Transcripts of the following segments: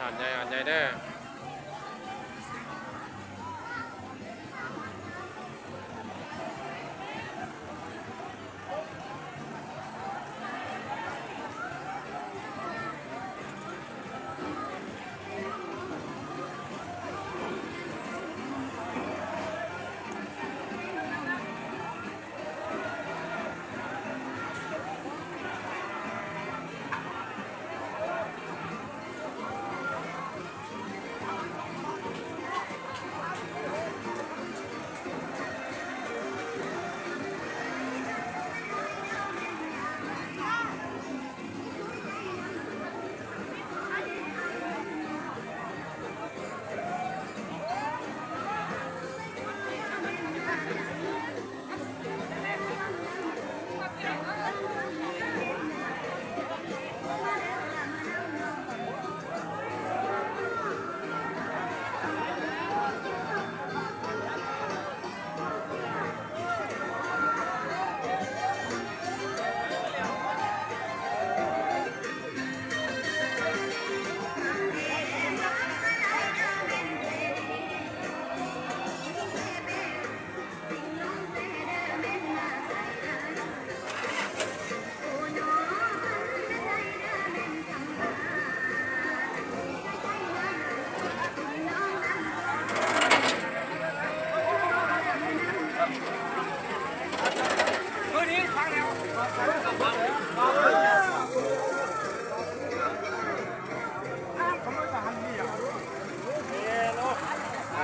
หาดใหญ่เด้อ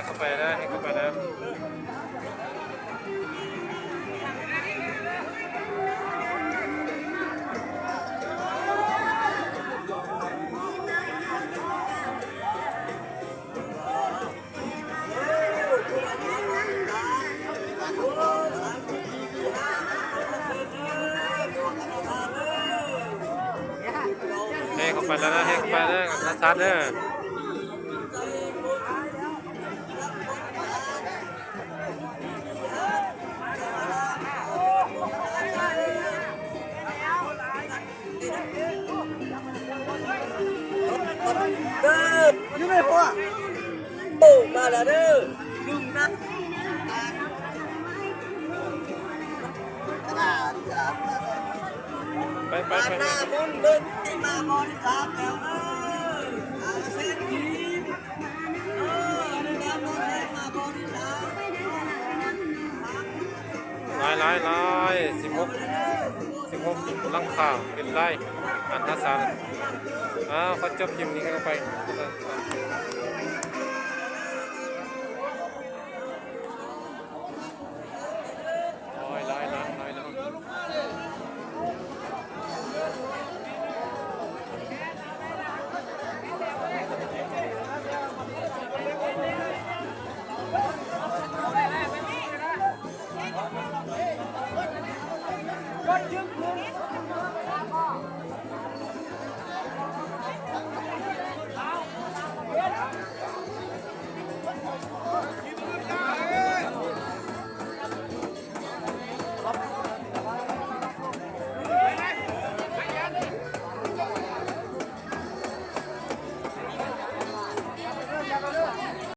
เข้าไปได้เข้าไปได้เข้าไปแล้วนะเข้าไปแล้วกับซัดเด้อนี่ไม่พอโอ้มาแล้วเด้อลุงนะไปหน้าบุญเดินที่มาบริจาคแล้วเส้นทีได้รับรถแรงมาบริจาค16ลังข่าวเป็นไรอันทัศน์เขาจบคลิปนี้กันไปร้อยแล้วก็ยึด